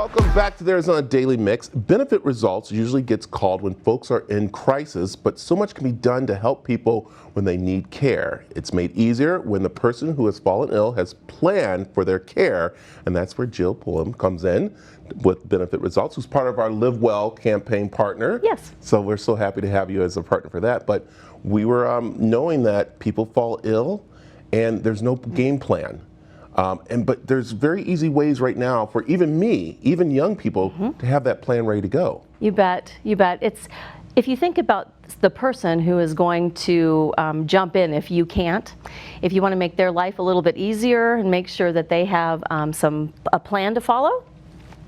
Welcome back to the Arizona Daily Mix. Benefit results usually gets called when folks are in crisis, but so much can be done to help people when they need care. It's made easier when the person who has fallen ill has planned for their care, and that's where Jill Pullum comes in with Benefit Results, who's part of our Live Well campaign partner. Yes. So we're so happy to have you as a partner for that. But we were knowing that people fall ill and there's no game plan. But there's very easy ways right now for even me, even young people, to have that plan ready to go. You bet, you bet. If you think about the person who is going to jump in if you can't, if you want to make their life a little bit easier and make sure that they have a plan to follow,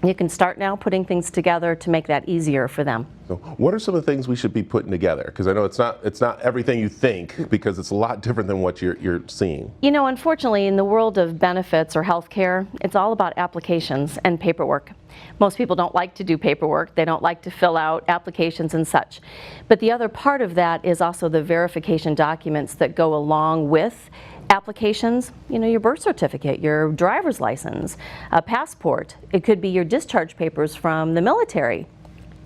you can start now putting things together to make that easier for them. So what are some of the things we should be putting together? Because I know it's not everything you think, because it's a lot different than what you're seeing. You know, unfortunately, in the world of benefits or health care, it's all about applications and paperwork. Most people don't like to do paperwork. They don't like to fill out applications and such. But the other part of that is also the verification documents that go along with applications. You know, your birth certificate, your driver's license, a passport. It could be your discharge papers from the military.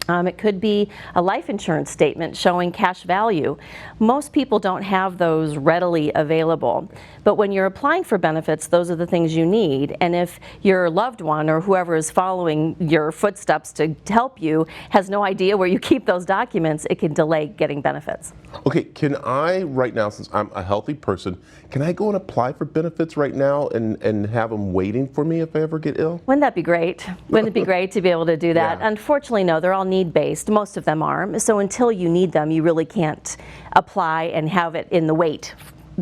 It could be a life insurance statement showing cash value. Most people don't have those readily available. But when you're applying for benefits, those are the things you need. And if your loved one or whoever is following your footsteps to help you has no idea where you keep those documents, it can delay getting benefits. Okay, can I right now, since I'm a healthy person, can I go and apply for benefits right now and have them waiting for me if I ever get ill? Wouldn't that be great? Wouldn't it be great to be able to do that? Yeah. Unfortunately, no, they're all need-based. Most of them are. So until you need them, you really can't apply and have it in the wait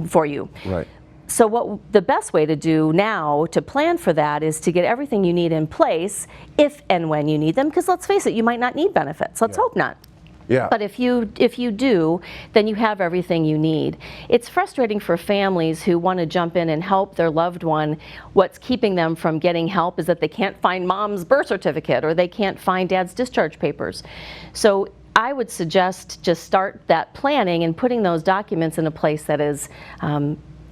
for you. Right. So the best way to do now to plan for that is to get everything you need in place if and when you need them, because let's face it, you might not need benefits. Let's hope not. Yeah. But if you do, then you have everything you need. It's frustrating for families who want to jump in and help their loved one. What's keeping them from getting help is that they can't find mom's birth certificate or they can't find dad's discharge papers. So I would suggest just start that planning and putting those documents in a place that is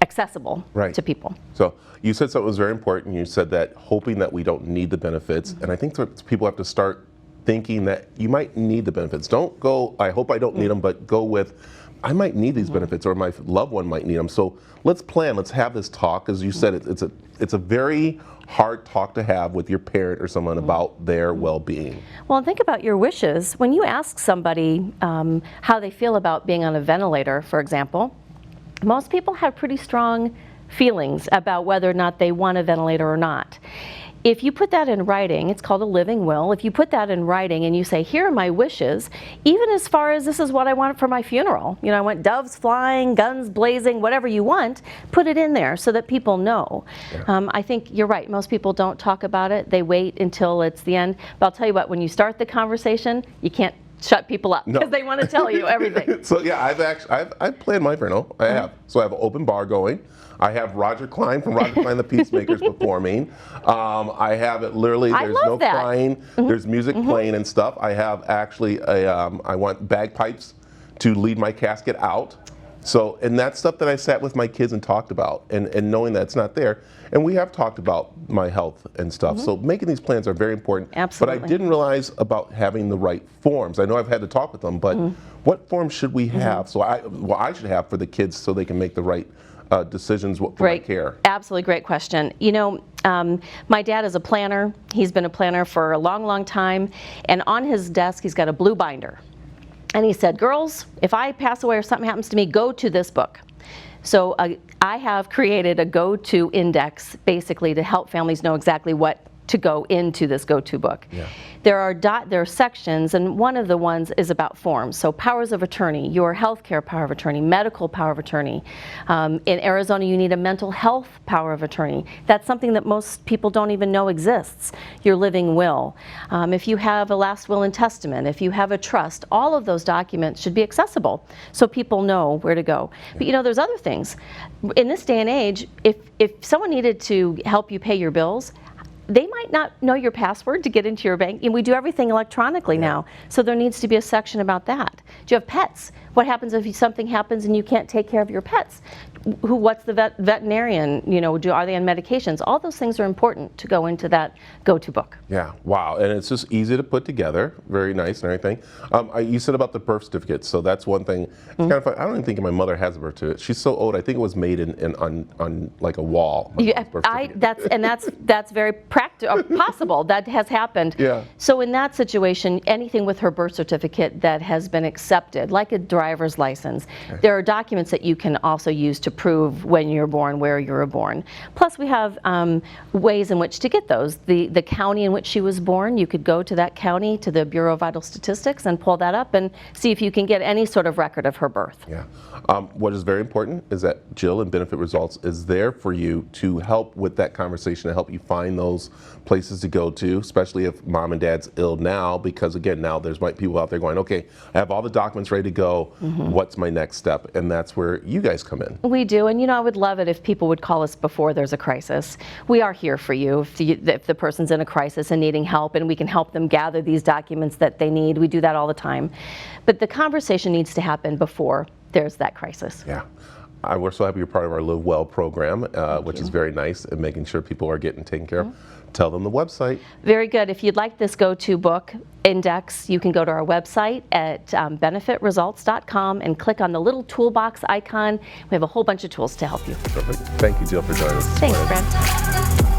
accessible to people. So you said something was very important. You said that hoping that we don't need the benefits, and I think people have to start thinking that you might need the benefits. Don't go, I hope I don't need them, but go with, I might need these benefits, or my loved one might need them. So let's plan, let's have this talk. As you said, it's a very hard talk to have with your parent or someone about their well-being. Well, think about your wishes. When you ask somebody how they feel about being on a ventilator, for example, most people have pretty strong feelings about whether or not they want a ventilator or not. If you put that in writing, it's called a living will. If you put that in writing and you say, here are my wishes, even as far as this is what I want for my funeral. You know, I want doves flying, guns blazing, whatever you want, put it in there so that people know. Yeah. I think you're right. Most people don't talk about it. They wait until it's the end. But I'll tell you what, when you start the conversation, you can't shut people up because they want to tell you everything. So yeah, I've planned my funeral. I have. So I have an open bar going. I have Roger Klein from Roger Klein the Peacemakers performing. I have it literally, there's no crying, there's music playing and stuff. I have actually I want bagpipes to lead my casket out. So, and that's stuff that I sat with my kids and talked about, and knowing that it's not there. And we have talked about my health and stuff. So making these plans are very important. Absolutely. But I didn't realize about having the right forms. I know I've had to talk with them, but what forms should we have? So I should have for the kids so they can make the right decisions for my care. Absolutely great question. You know, my dad is a planner. He's been a planner for a long, long time. And on his desk, he's got a blue binder. And he said, girls, if I pass away or something happens to me, go to this book. So I have created a go-to index basically to help families know exactly what to go into this go-to book. Yeah. There are sections, and one of the ones is about forms. So powers of attorney, your healthcare power of attorney, medical power of attorney. In Arizona, you need a mental health power of attorney. That's something that most people don't even know exists. Your living will. If you have a last will and testament, if you have a trust, all of those documents should be accessible so people know where to go. Yeah. But you know, there's other things. In this day and age, if someone needed to help you pay your bills, they might not know your password to get into your bank, and we do everything electronically now. So there needs to be a section about that. Do you have pets? What happens if something happens and you can't take care of your pets? what's the veterinarian, are they on medications? All those things are important to go into that go-to book. Yeah, wow, and it's just easy to put together, very nice and everything. You said about the birth certificate, so that's one thing. It's kind of fun. I don't even think my mother has a birth certificate. She's so old. I think it was made on like a wall. That's very possible. That has happened. Yeah. So in that situation, anything with her birth certificate that has been accepted, like a driver's license, there are documents that you can also use to prove when you're born, where you were born. Plus, we have ways in which to get those. The county in which she was born, you could go to that county, to the Bureau of Vital Statistics, and pull that up and see if you can get any sort of record of her birth. Yeah. What is very important is that Jill in Benefit Results is there for you to help with that conversation, to help you find those places to go to, especially if mom and dad's ill now, because again, now there's people out there going, okay, I have all the documents ready to go. What's my next step? And that's where you guys come in. We do, and I would love it if people would call us before there's a crisis. We are here for you if the person's in a crisis and needing help, and we can help them gather these documents that they need. We do that all the time. But the conversation needs to happen before there's that crisis. Yeah. We're so happy you're part of our Live Well program, which is very nice, and making sure people are getting taken care of. Tell them the website. Very good. If you'd like this go-to book index, you can go to our website at benefitresults.com and click on the little toolbox icon. We have a whole bunch of tools to help you. Perfect. Thank you, Jill, for joining us. Thanks, Brad.